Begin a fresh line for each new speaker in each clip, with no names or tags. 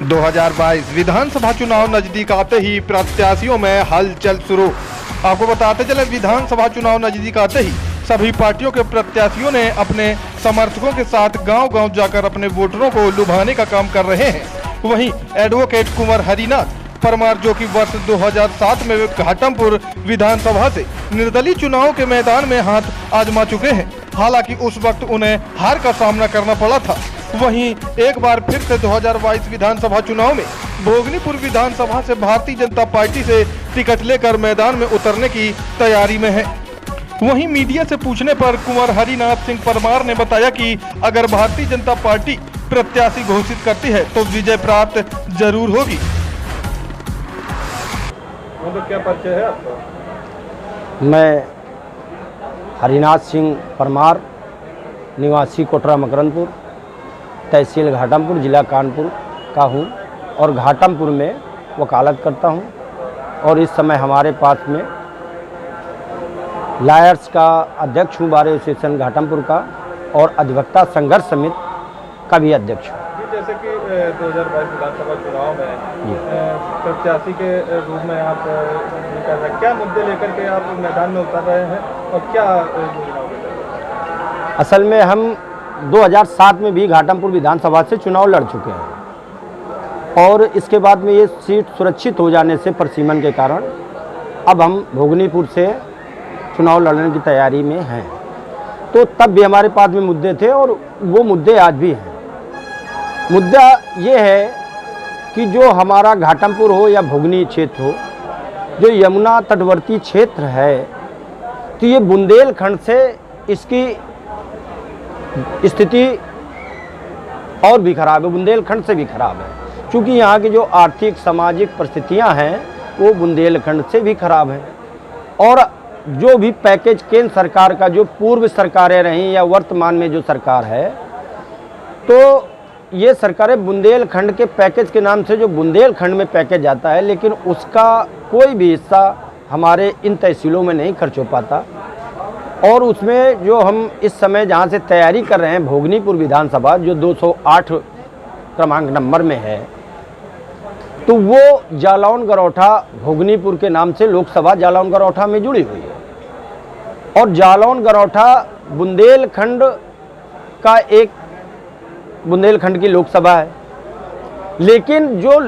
2022 विधानसभा चुनाव नजदीक आते ही प्रत्याशियों में हलचल शुरू। आपको बताते चले, विधानसभा चुनाव नजदीक आते ही सभी पार्टियों के प्रत्याशियों ने अपने समर्थकों के साथ गांव-गांव जाकर अपने वोटरों को लुभाने का काम कर रहे हैं। वहीं एडवोकेट कुंवर हरिनाथ परमार, जो कि वर्ष 2007 में घाटमपुर विधानसभा से निर्दलीय चुनाव के मैदान में हाथ आजमा चुके हैं। हालांकि उस वक्त उन्हें हार का सामना करना पड़ा था। वहीं एक बार फिर से 2022 विधानसभा चुनाव में भोगनीपुर विधानसभा से भारतीय जनता पार्टी से टिकट लेकर मैदान में उतरने की तैयारी में है। वहीं मीडिया से पूछने पर कुंवर हरिनाथ सिंह परमार ने बताया कि अगर भारतीय जनता पार्टी प्रत्याशी घोषित करती है तो विजय प्राप्त जरूर होगी। तो क्या परिचय है आपका?
मैं हरिनाथ सिंह परमार, निवासी कोटरा मकरंदपुर, तहसील घाटमपुर, जिला कानपुर का हूँ और घाटमपुर में वकालत करता हूँ। और इस समय हमारे पास में लायर्स का अध्यक्ष हूँ, बार एसोसिएशन घाटमपुर का, और अधिवक्ता संघर्ष समिति का भी अध्यक्ष हूँ।
जैसे कि 2022 विधानसभा चुनाव में प्रत्याशी के रूप में आप क्या मुद्दे लेकर के आप मैदान में उतर रहे हैं और क्या योजनाओं के?
असल में हम 2007 में भी घाटमपुर विधानसभा से चुनाव लड़ चुके हैं और इसके बाद में ये सीट सुरक्षित हो जाने से परसीमन के कारण अब हम भोगनीपुर से चुनाव लड़ने की तैयारी में हैं। तो तब भी हमारे पास में मुद्दे थे और वो मुद्दे आज भी हैं। मुद्दा ये है कि जो हमारा घाटमपुर हो या भोगनी क्षेत्र हो, जो यमुना तटवर्ती क्षेत्र है, तो ये बुंदेलखंड से इसकी स्थिति और भी खराब है, बुंदेलखंड से भी खराब है। क्योंकि यहाँ की जो आर्थिक सामाजिक परिस्थितियाँ हैं वो बुंदेलखंड से भी खराब है। और जो भी पैकेज केंद्र सरकार का, जो पूर्व सरकारें रहीं या वर्तमान में जो सरकार है, तो ये सरकारें बुंदेलखंड के पैकेज के नाम से जो बुंदेलखंड में पैकेज आता है, लेकिन उसका कोई भी हिस्सा हमारे इन तहसीलों में नहीं खर्च हो पाता। और उसमें जो हम इस समय जहाँ से तैयारी कर रहे हैं, भोगनीपुर विधानसभा जो 208 क्रमांक नंबर में है, तो वो जालौन गरौठा भोगनीपुर के नाम से लोकसभा जालौन गरौठा में जुड़ी हुई है। और जालौन गरौठा बुंदेलखंड का एक बुंदेलखंड की लोकसभा है, लेकिन जो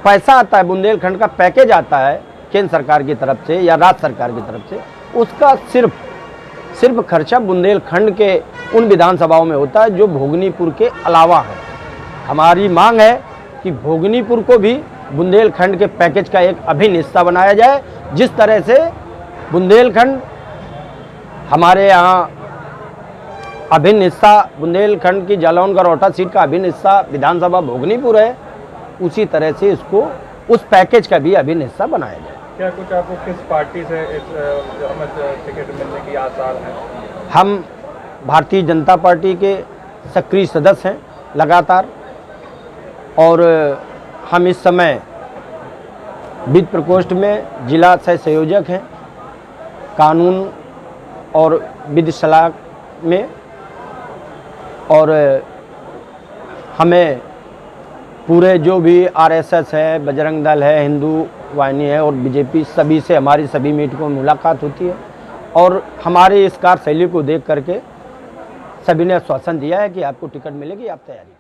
पैसा आता है, बुंदेलखंड का पैकेज आता है केंद्र सरकार की तरफ से या राज्य सरकार की तरफ से, उसका सिर्फ खर्चा बुंदेलखंड के उन विधानसभाओं में होता है जो भोगनीपुर के अलावा है। हमारी मांग है कि भोगनीपुर को भी बुंदेलखंड के पैकेज का एक अभिन्न हिस्सा बनाया जाए। जिस तरह से बुंदेलखंड हमारे यहाँ अभिन्न हिस्सा, बुंदेलखंड की जालौन गरौठा सीट का अभिन्न हिस्सा विधानसभा भोगनीपुर है, उसी तरह से इसको उस पैकेज का भी अभिन्न हिस्सा बनाया जाए।
क्या कुछ आपको किस पार्टी से टिकट मिलने की आसार है?
हम भारतीय जनता पार्टी के सक्रिय सदस्य हैं लगातार, और हम इस समय वित्त प्रकोष्ठ में जिला सह संयोजक हैं, कानून और विधि सलाह में। और हमें पूरे जो भी आरएसएस है, बजरंग दल है, हिंदू वाहिनी है और बीजेपी, सभी से हमारी सभी मीटिंगों में मुलाकात होती है। और हमारे इस कार्यशैली को देख करके सभी ने आश्वासन दिया है कि आपको टिकट मिलेगी, आप तैयारी